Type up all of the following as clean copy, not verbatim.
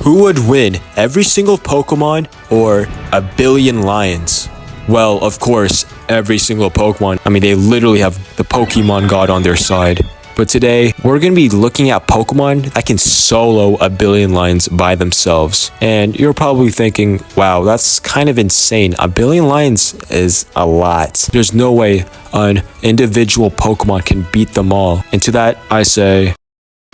Who would win, every single Pokemon or a billion lions? Well, of course, every single Pokemon. I mean, they literally have the Pokemon God on their side. But today, we're going to be looking at Pokemon that can solo a billion lions by themselves. And you're probably thinking, wow, that's kind of insane. A billion lions is a lot. There's no way an individual Pokemon can beat them all. And to that, I say,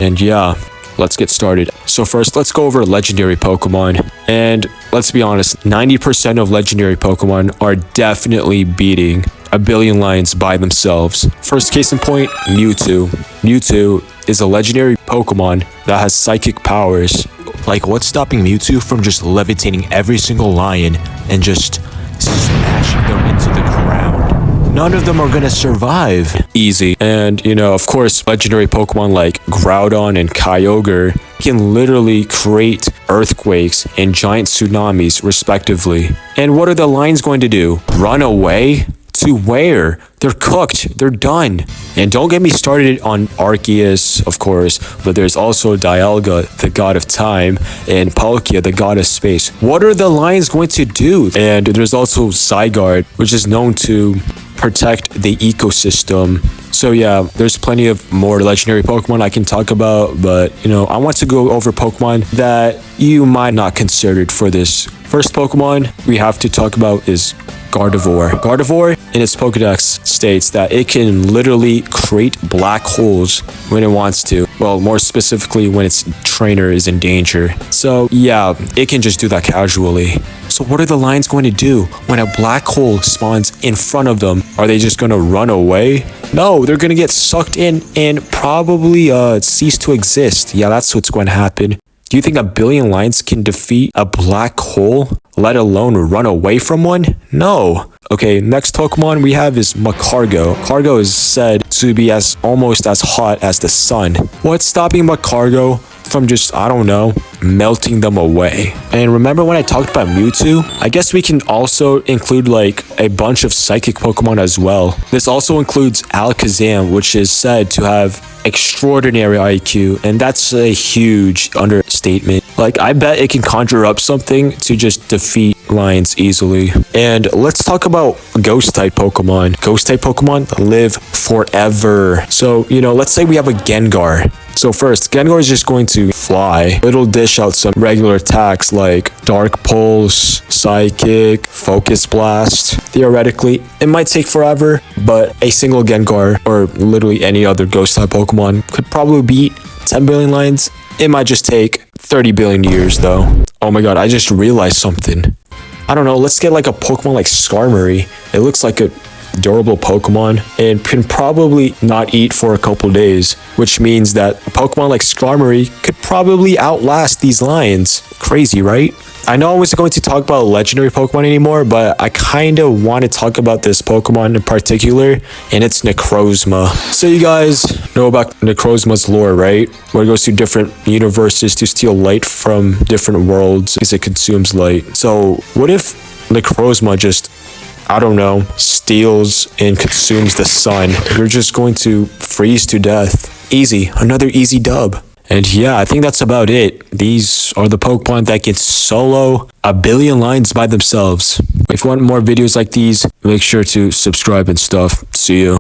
and yeah, let's get started. So first, let's go over legendary Pokemon. And let's be honest, 90% of legendary Pokemon are definitely beating a billion lions by themselves. First case in point, Mewtwo. Mewtwo is a legendary Pokemon that has psychic powers. Like, what's stopping Mewtwo from just levitating every single lion and just smashing them into the ground? None of them are gonna survive. Easy. And, of course, legendary Pokemon like Groudon and Kyogre can literally create earthquakes and giant tsunamis, respectively. And what are the lions going to do? Run away? To where? They're cooked. They're done. And don't get me started on Arceus, of course, but there's also Dialga, the god of time, and Palkia, the god of space. What are the lions going to do? And there's also Zygarde, which is known to protect the ecosystem. So yeah, there's plenty of more legendary Pokemon I can talk about, but I want to go over Pokemon that you might not consider for this. First Pokemon we have to talk about is Gardevoir. Gardevoir in its Pokedex states that it can literally create black holes when it wants to. Well, more specifically when its trainer is in danger. So yeah, it can just do that casually. So what are the lions going to do when a black hole spawns in front of them? Are they just going to run away? No, they're going to get sucked in and probably cease to exist. Yeah, that's what's going to happen. Do you think a billion lions can defeat a black hole, let alone run away from one? No. Okay, next Pokemon we have is Magcargo. Magcargo is said to be almost as hot as the sun. What's stopping Magcargo from just, I don't know, melting them away? And remember when I talked about Mewtwo? I guess we can also include like a bunch of psychic Pokemon as well. This also includes Alakazam, which is said to have extraordinary IQ, and that's a huge understatement. Like, I bet it can conjure up something to just defeat lions easily. And let's talk about ghost type Pokemon. Ghost type Pokemon live forever. So, let's say we have a Gengar. So first, Gengar is just going to fly. It'll dish out some regular attacks like Dark Pulse, Psychic, Focus Blast. Theoretically, it might take forever, but a single Gengar, or literally any other ghost type Pokemon, could probably beat 10 billion lions. It might just take 30 billion years though. Oh my god, I just realized something. I don't know, let's get like a Pokemon like Skarmory. It looks like a durable Pokemon and can probably not eat for a couple days, which means that a Pokemon like Skarmory could probably outlast these lions. Crazy, right? I know I wasn't going to talk about legendary Pokemon anymore, but I kind of want to talk about this Pokemon in particular, and it's Necrozma. So you guys know about Necrozma's lore, right? Where it goes to different universes to steal light from different worlds because it consumes light. So what if Necrozma just, I don't know, steals and consumes the sun? You're just going to freeze to death. Easy. Another easy dub. And yeah, I think that's about it. These are the Pokemon that can solo a billion lions by themselves. If you want more videos like these, make sure to subscribe and stuff. See you.